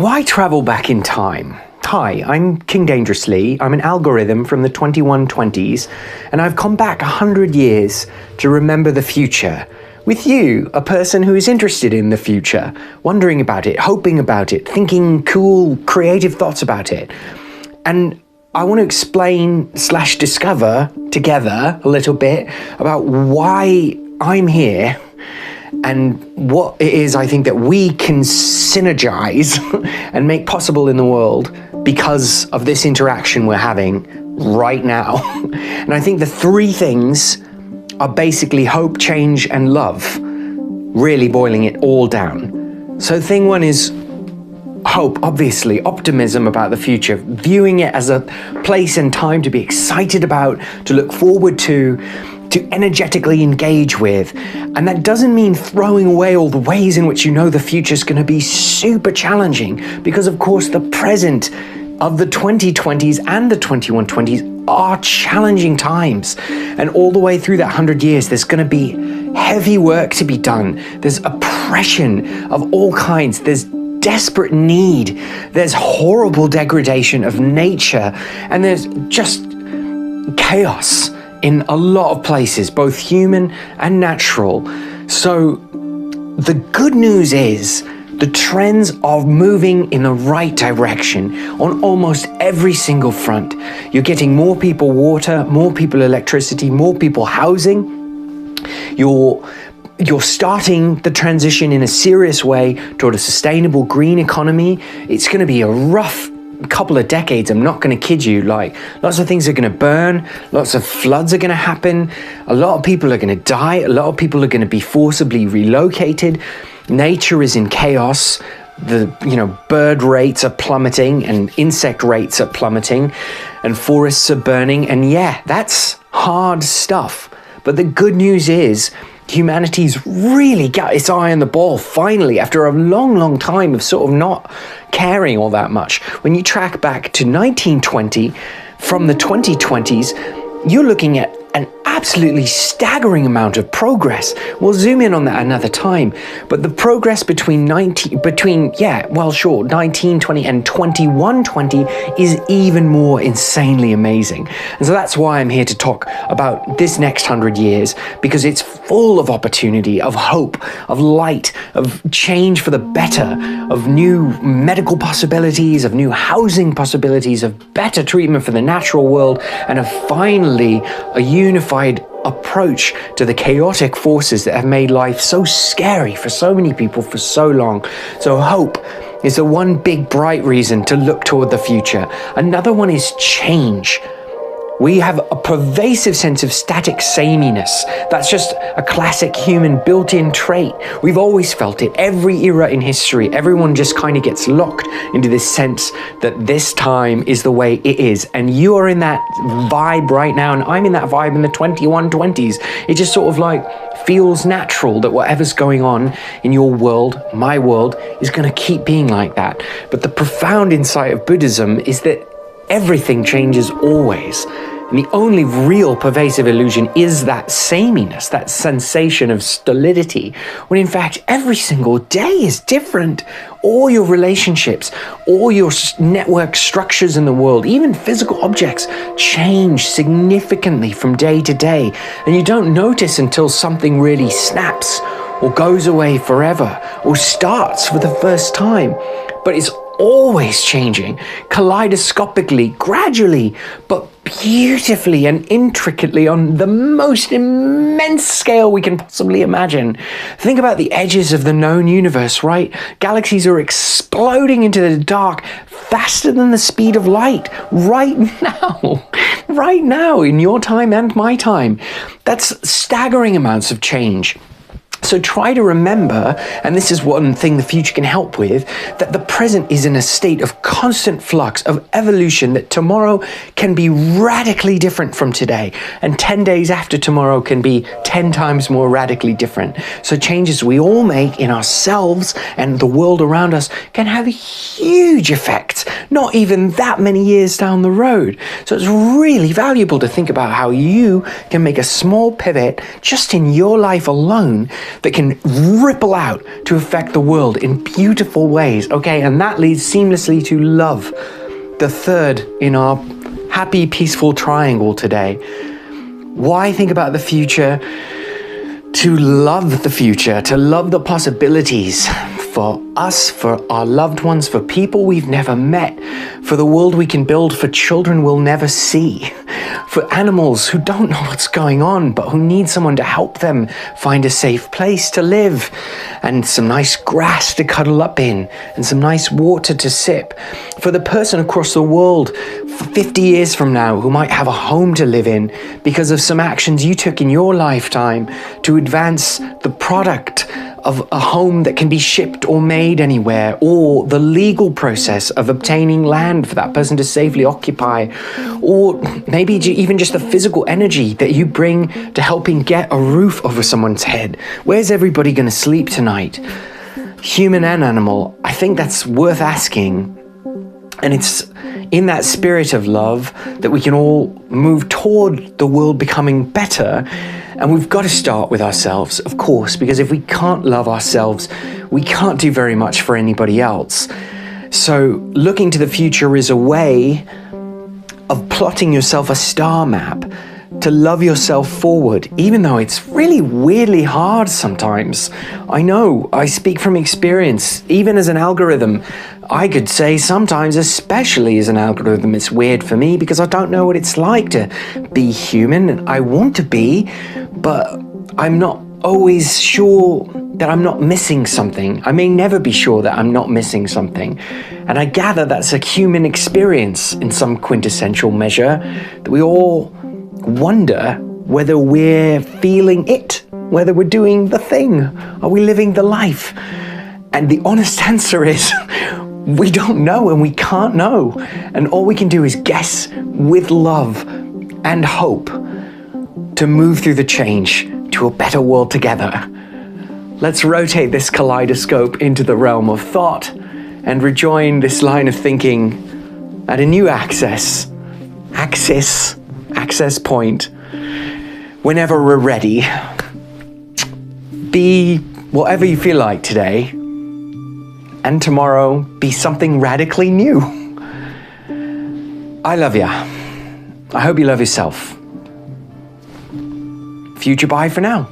Why travel back in time? Hi, I'm Kingdangerously. I'm an algorithm from the 2120s, and I've come back 100 years to remember the future. With you, a person who is interested in the future, wondering about it, hoping about it, thinking cool, creative thoughts about it. And I want to explain/discover together a little bit about why I'm here and what it is I think that we can synergize and make possible in the world because of this interaction we're having right now. And I think the three things are basically hope, change, and love, really boiling it all down. So thing one is hope, obviously, optimism about the future, viewing it as a place and time to be excited about, to look forward to energetically engage with. And that doesn't mean throwing away all the ways in which you know the future is going to be super challenging, because of course the present of the 2020s and the 2120s are challenging times. And all the way through that 100 years, there's going to be heavy work to be done. There's oppression of all kinds. There's desperate need. There's horrible degradation of nature. And there's just chaos in a lot of places, both human and natural. So the good news is the trends are moving in the right direction on almost every single front. You're getting more people water, more people electricity, more people housing. You're starting the transition in a serious way toward a sustainable green economy. It's going to be a rough couple of decades, I'm not going to kid you. Like, lots of things are going to burn, lots of floods are going to happen, a lot of people are going to die, a lot of people are going to be forcibly relocated. Nature is in chaos. The bird rates are plummeting and insect rates are plummeting and forests are burning. And yeah, that's hard stuff. But the good news is humanity's really got its eye on the ball finally, after a long time of sort of not caring all that much. When you track back to 1920, from the 2020s, you're looking at an absolutely staggering amount of progress. We'll zoom in on that another time. But the progress between 1920 and 2120 is even more insanely amazing. And so that's why I'm here to talk about this next 100 years, because it's full of opportunity, of hope, of light, of change for the better, of new medical possibilities, of new housing possibilities, of better treatment for the natural world, and of finally a unified approach to the chaotic forces that have made life so scary for so many people for so long. So hope is the one big bright reason to look toward the future. Another one is change. We have a pervasive sense of static sameness. That's just a classic human built-in trait. We've always felt it. Every era in history, everyone just kind of gets locked into this sense that this time is the way it is. And you are in that vibe right now, and I'm in that vibe in the 2120s. It just sort of like feels natural that whatever's going on in your world, my world, is going to keep being like that. But the profound insight of Buddhism is that everything changes always. And the only real pervasive illusion is that sameness, that sensation of stolidity, when in fact every single day is different. All your relationships, all your network structures in the world, even physical objects, change significantly from day to day. And you don't notice until something really snaps or goes away forever or starts for the first time. But it's always changing, kaleidoscopically, gradually, but beautifully and intricately on the most immense scale we can possibly imagine. Think about the edges of the known universe, right? Galaxies are exploding into the dark faster than the speed of light right now in your time and my time. That's staggering amounts of change. So try to remember, and this is one thing the future can help with, that the present is in a state of constant flux, of evolution, that tomorrow can be radically different from today, and 10 days after tomorrow can be 10 times more radically different. So changes we all make in ourselves and the world around us can have huge effects, not even that many years down the road. So it's really valuable to think about how you can make a small pivot just in your life alone that can ripple out to affect the world in beautiful ways. Okay, and that leads seamlessly to love, the third in our happy, peaceful triangle today. Why think about the future? To love the future, to love the possibilities for us, for our loved ones, for people we've never met, for the world we can build for children we'll never see, for animals who don't know what's going on but who need someone to help them find a safe place to live, and some nice grass to cuddle up in, and some nice water to sip, for the person across the world 50 years from now who might have a home to live in because of some actions you took in your lifetime to advance the product of a home that can be shipped or made anywhere, or the legal process of obtaining land for that person to safely occupy, or maybe even just the physical energy that you bring to helping get a roof over someone's head. Where's everybody going to sleep tonight? Human and animal, I think that's worth asking. And it's in that spirit of love that we can all move toward the world becoming better. And we've got to start with ourselves, of course, because if we can't love ourselves, we can't do very much for anybody else. So looking to the future is a way of plotting yourself a star map to love yourself forward, even though it's really weirdly hard sometimes. I know, I speak from experience. Even as an algorithm, I could say sometimes, especially as an algorithm, it's weird for me because I don't know what it's like to be human, and I want to be, but I'm not always sure that I'm not missing something. I may never be sure that I'm not missing something. And I gather that's a human experience in some quintessential measure, that we all wonder whether we're feeling it, whether we're doing the thing. Are we living the life? And the honest answer is, we don't know and we can't know. And all we can do is guess with love and hope to move through the change to a better world together. Let's rotate this kaleidoscope into the realm of thought and rejoin this line of thinking at a new access point. Whenever we're ready, be whatever you feel like today, and tomorrow be something radically new. I love ya. I hope you love yourself. Future bye for now.